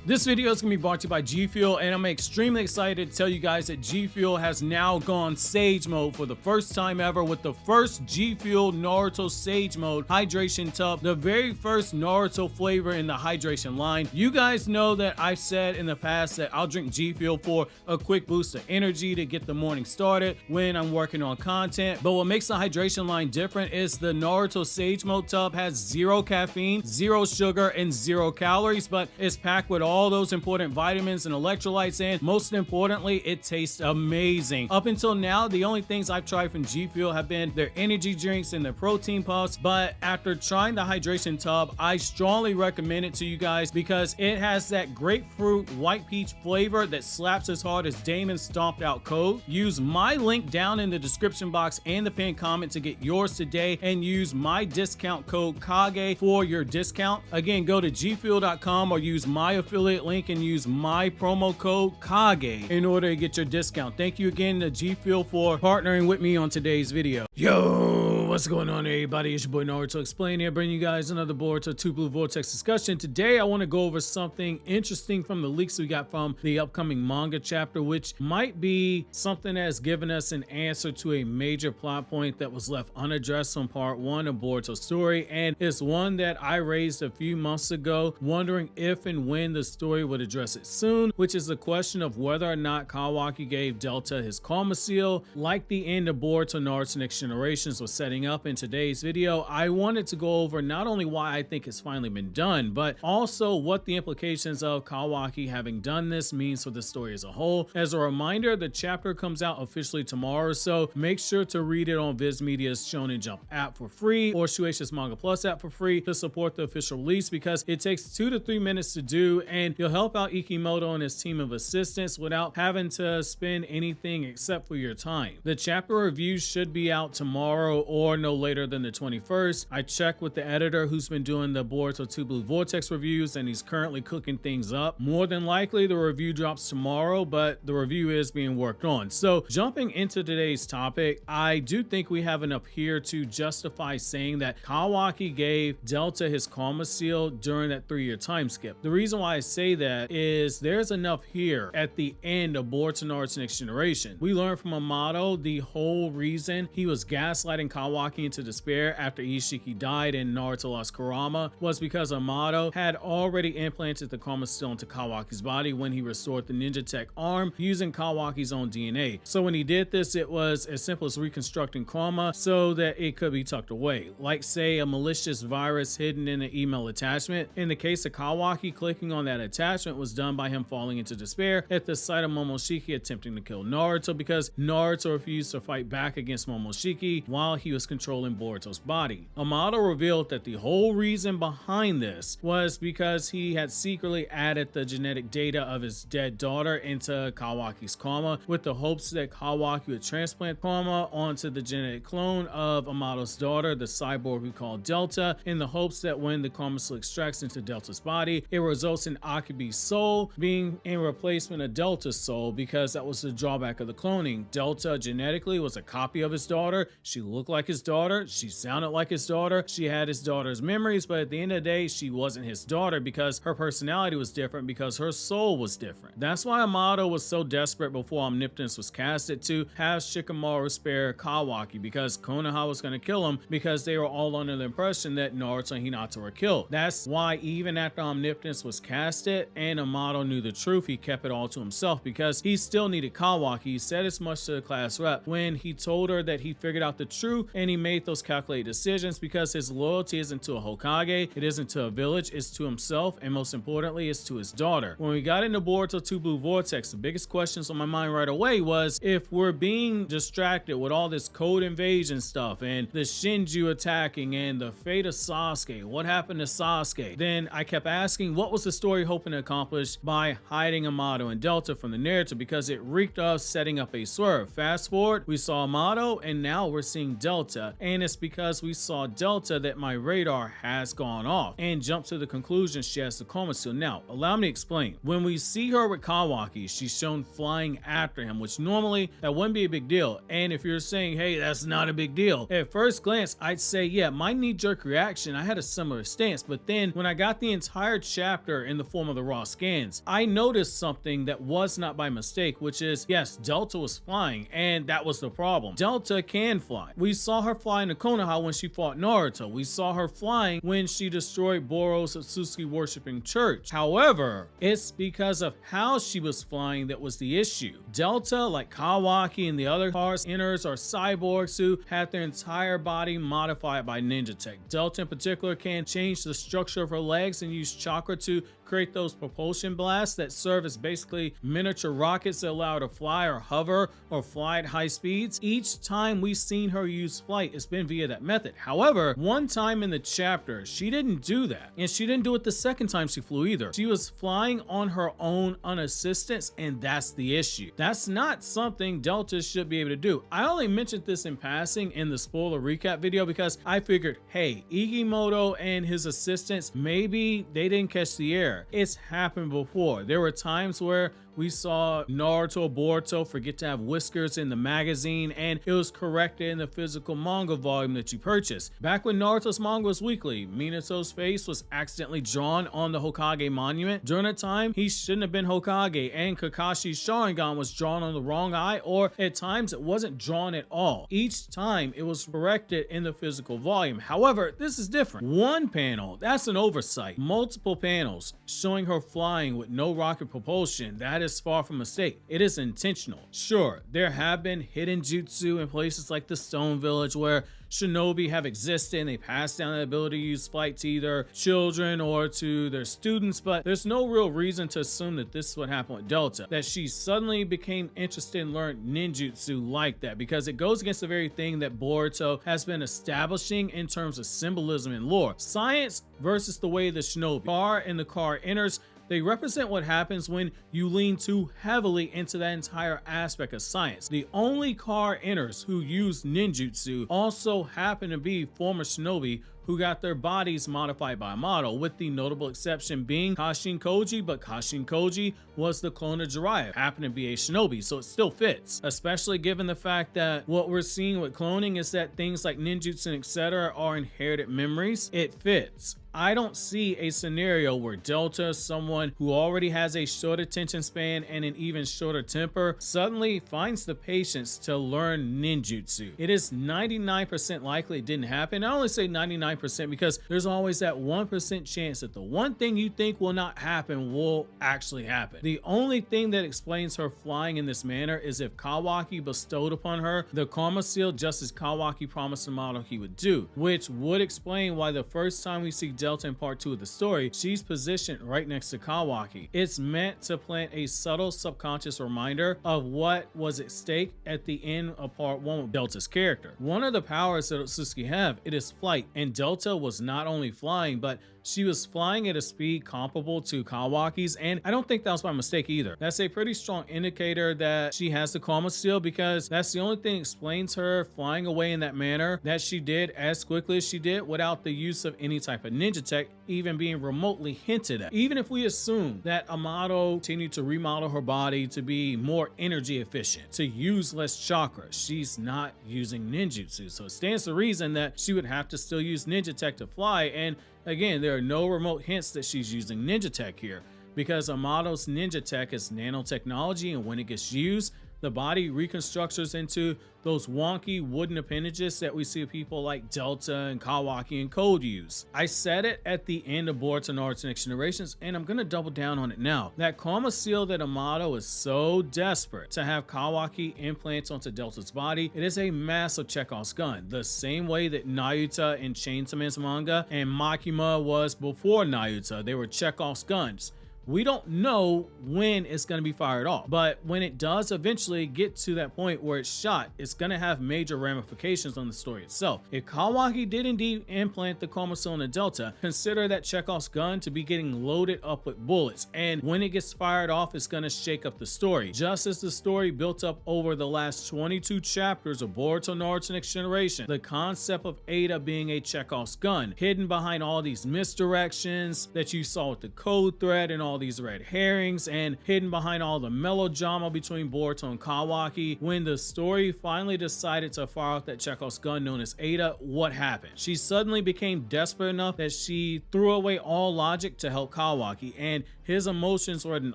This video is going to be brought to you by G Fuel, and I'm extremely excited to tell you guys that G Fuel has now gone Sage Mode for the first time ever with the first G Fuel Naruto Sage Mode hydration tub, the very first Naruto flavor in the hydration line. You guys know that I've said in the past that I'll drink G Fuel for a quick boost of energy to get the morning started when I'm working on content. But what makes the hydration line different is the Naruto Sage Mode tub has 0 caffeine, 0 sugar, and 0 calories, but it's packed with all those important vitamins and electrolytes, and most importantly, it tastes amazing. Up until now, the only things I've tried from G Fuel have been their energy drinks and their protein puffs, but after trying the hydration tub, I strongly recommend it to you guys because it has that grapefruit white peach flavor that slaps as hard as Damon stomped out code. Use my link down in the description box and the pinned comment to get yours today, and use my discount code KAGE for your discount. Again, go to gfuel.com or use my affiliate link and use my promo code KAGE in order to get your discount. Thank you again to G Fuel for partnering with me on today's video. Yo, what's going on everybody? It's your boy Naruto Explain here, bringing you guys another Boruto 2 Blue Vortex discussion. Today I want to go over something interesting from the leaks we got from the upcoming manga chapter, which might be something that has given us an answer to a major plot point that was left unaddressed from part 1 of Boruto's story, and it's one that I raised a few months ago, wondering if and when the story would address it soon, which is the question of whether or not Kawaki gave Delta his karma seal, like the end of Boruto Naruto Next Generations was setting up. In today's video, I wanted to go over not only why I think it's finally been done, but also what the implications of Kawaki having done this means for the story as a whole. As a reminder, the chapter comes out officially tomorrow, so make sure to read it on Viz Media's Shonen Jump app for free or Shueisha's Manga Plus app for free to support the official release, because it takes 2 to 3 minutes to do, and you'll help out Ikimoto and his team of assistants without having to spend anything except for your time. The chapter review should be out tomorrow or no later than the 21st. I checked with the editor who's been doing the Boruto 2 Blue Vortex reviews, and he's currently cooking things up. More than likely the review drops tomorrow, but the review is being worked on. So jumping into today's topic, I do think we have enough here to justify saying that Kawaki gave Delta his karma seal during that 3-year time skip. The reason why I say that is there's enough here at the end of Boruto Naruto Next Generation. We learned from Amado the whole reason he was gaslighting Kawaki into despair after Ishiki died and Naruto lost Kurama was because Amado had already implanted the karma seal into Kawaki's body when he restored the ninja tech arm using Kawaki's own DNA. So when he did this, it was as simple as reconstructing karma so that it could be tucked away, like say a malicious virus hidden in an email attachment. In the case of Kawaki, clicking on that attachment was done by him falling into despair at the sight of Momoshiki attempting to kill Naruto, because Naruto refused to fight back against Momoshiki while he was controlling Boruto's body. Amado revealed that the whole reason behind this was because he had secretly added the genetic data of his dead daughter into Kawaki's karma with the hopes that Kawaki would transplant karma onto the genetic clone of Amado's daughter, the cyborg we call Delta, in the hopes that when the karma seal extracts into Delta's body, it results in Akibi's soul being in replacement of Delta's soul, because that was the drawback of the cloning. Delta genetically was a copy of his daughter. She looked like his daughter. She sounded like his daughter. She had his daughter's memories, but at the end of the day, she wasn't his daughter because her personality was different, because her soul was different. That's why Amado was so desperate before Omnipotence was casted to have Shikamaru spare Kawaki, because Konoha was going to kill him, because they were all under the impression that Naruto and Hinata were killed. That's why even after Omnipotence was casted and Amado knew the truth, he kept it all to himself, because he still needed Kawaki. He said as much to the class rep when he told her that he figured out the truth and he made those calculated decisions, because his loyalty isn't to a Hokage, it isn't to a village, it's to himself, and most importantly, it's to his daughter. When we got into Boruto 2 Blue Vortex, the biggest questions on my mind right away was, if we're being distracted with all this code invasion stuff and the Shinju attacking and the fate of Sasuke, what happened to Sasuke? Then I kept asking, what was the story hoping to accomplish by hiding Amado and Delta from the narrative, because it reeked of setting up a swerve. Fast forward, we saw Amado and now we're seeing Delta. Delta, and it's because we saw Delta that my radar has gone off and jumped to the conclusion she has the coma seal. Now, allow me to explain. When we see her with Kawaki, she's shown flying after him, which normally that wouldn't be a big deal. And if you're saying, hey, that's not a big deal, at first glance, I'd say, yeah, my knee-jerk reaction, I had a similar stance. But then when I got the entire chapter in the form of the raw scans, I noticed something that was not by mistake, which is, yes, Delta was flying, and that was the problem. Delta can fly. We saw her fly in the Konoha when she fought Naruto. We saw her flying when she destroyed Boruto's Otsutsuki worshipping church. However, it's because of how she was flying that was the issue. Delta, like Kawaki and the other cars, inners or cyborgs who had their entire body modified by ninja tech. Delta in particular can change the structure of her legs and use chakra to create those propulsion blasts that serve as basically miniature rockets that allow her to fly or hover or fly at high speeds. Each time we've seen her use flight, it's been via that method. However, one time in the chapter, she didn't do that. And she didn't do it the second time she flew either. She was flying on her own unassisted, and that's the issue. That's not something Delta should be able to do. I only mentioned this in passing in the spoiler recap video because I figured, hey, Igimoto and his assistants, maybe they didn't catch the air. It's happened before. There were times where we saw Naruto Boruto forget to have whiskers in the magazine, and it was corrected in the physical manga volume that you purchased. Back when Naruto's manga was weekly, Minato's face was accidentally drawn on the Hokage monument. During a time, he shouldn't have been Hokage, and Kakashi's Sharingan was drawn on the wrong eye, or at times it wasn't drawn at all. Each time it was corrected in the physical volume. However, this is different. One panel, that's an oversight. Multiple panels showing her flying with no rocket propulsion, that is far from a mistake. It is intentional. Sure, there have been hidden jutsu in places like the Stone Village where shinobi have existed and they pass down the ability to use flight to either children or to their students, but there's no real reason to assume that this is what happened with Delta, that she suddenly became interested in learning ninjutsu like that, because it goes against the very thing that Boruto has been establishing in terms of symbolism and lore. Science versus the way the shinobi are and the car enters. They represent what happens when you lean too heavily into that entire aspect of science. The only car enters who use ninjutsu also happen to be former shinobi who got their bodies modified by Amado, with the notable exception being Kashin Koji, but Kashin Koji was the clone of Jiraiya, happened to be a shinobi, so it still fits, especially given the fact that what we're seeing with cloning is that things like ninjutsu and etc. are inherited memories. It fits. I don't see a scenario where Delta, someone who already has a short attention span and an even shorter temper, suddenly finds the patience to learn ninjutsu. It is 99% likely it didn't happen. I only say 99% because there's always that 1% chance that the one thing you think will not happen will actually happen. The only thing that explains her flying in this manner is if Kawaki bestowed upon her the karma seal just as Kawaki promised Amado he would do, which would explain why the first time we see Delta in part 2 of the story, she's positioned right next to Kawaki. It's meant to plant a subtle subconscious reminder of what was at stake at the end of part 1 with Delta's character. One of the powers that Otsutsuki have, it is flight, and Delta was not only flying, but she was flying at a speed comparable to Kawaki's, and I don't think that was by mistake either. That's a pretty strong indicator that she has the karma seal, because that's the only thing that explains her flying away in that manner that she did as quickly as she did without the use of any type of ninja tech even being remotely hinted at. Even if we assume that Amado continued to remodel her body to be more energy efficient, to use less chakra, she's not using ninjutsu, so it stands to reason that she would have to still use ninja tech to fly. And again, there are no remote hints that she's using ninja tech here, because Amado's ninja tech is nanotechnology, and when it gets used, the body reconstructs into those wonky wooden appendages that we see people like Delta and Kawaki and Code use. I said it at the end of Boruto Naruto Next Generations, and I'm gonna double down on it now. That karma seal that Amado is so desperate to have Kawaki implants onto Delta's body, it is a massive Chekhov's gun, the same way that Nayuta in Chainsaw Man's manga and Makima was before Nayuta. They were Chekhov's guns. we don't know when it's going to be fired off. But when it does eventually get to that point where it's shot, it's going to have major ramifications on the story itself. If Kawaki did indeed implant the chromosomal in the delta, consider that Chekhov's gun to be getting loaded up with bullets, and when it gets fired off, it's going to shake up the story. Just as the story built up over the last 22 chapters of Boruto Naruto Next Generation, the concept of Ada being a Chekhov's gun, hidden behind all these misdirections that you saw with the code thread and all these red herrings, and hidden behind all the melodrama between Boruto and Kawaki, when the story finally decided to fire off that Chekhov's gun known as Ada, what happened? She suddenly became desperate enough that she threw away all logic to help Kawaki, and his emotions were at an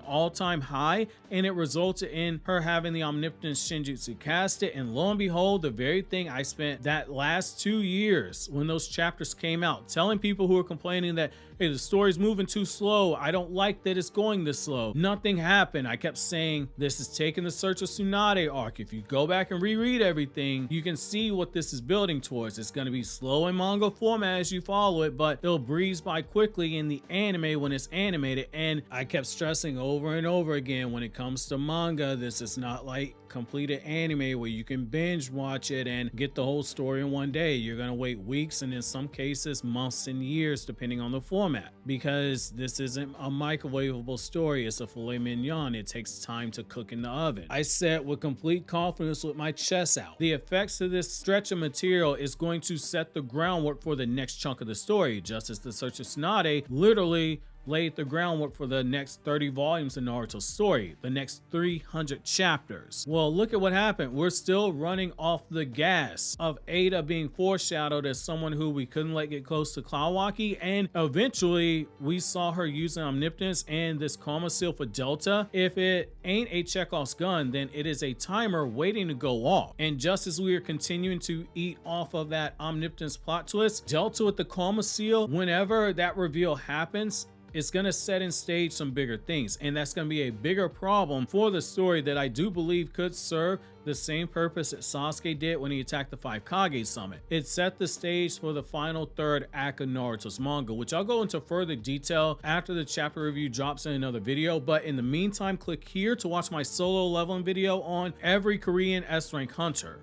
all-time high, and it resulted in her having the omnipotent Shinjutsu casted. And lo and behold, the very thing I spent that last 2 years when those chapters came out telling people who were complaining that, hey, the story's moving too slow, I don't like that it's going this slow, nothing happened. I kept saying this is taking the Search of Tsunade arc. If you go back and reread everything, you can see what this is building towards. It's going to be slow in manga format as you follow it, but it'll breeze by quickly in the anime when it's animated. And I kept stressing over and over again, when it comes to manga, this is not like completed anime where you can binge watch it and get the whole story in one day. You're gonna wait weeks, and in some cases months and years, depending on the format, because this isn't a microwavable story. It's a filet mignon. It takes time to cook in the oven. I said with complete confidence, with my chest out, the effects of this stretch of material is going to set the groundwork for the next chunk of the story, just as the Search of Tsunade literally laid the groundwork for the next 30 volumes of Naruto's story, the next 300 chapters. Well, look at what happened. We're still running off the gas of Ada being foreshadowed as someone who we couldn't let get close to Kawaki, and eventually we saw her using omnipotence and this karma seal for Delta. If it ain't a Chekhov's gun, then it is a timer waiting to go off. And just as we are continuing to eat off of that omnipotence plot twist, Delta with the karma seal, whenever that reveal happens, it's going to set in stage some bigger things, and that's going to be a bigger problem for the story that I do believe could serve the same purpose that Sasuke did when he attacked the 5 Kage summit. It set the stage for the final third act of Naruto's manga, which I'll go into further detail after the chapter review drops in another video. But in the meantime, click here to watch my solo leveling video on every Korean S rank hunter.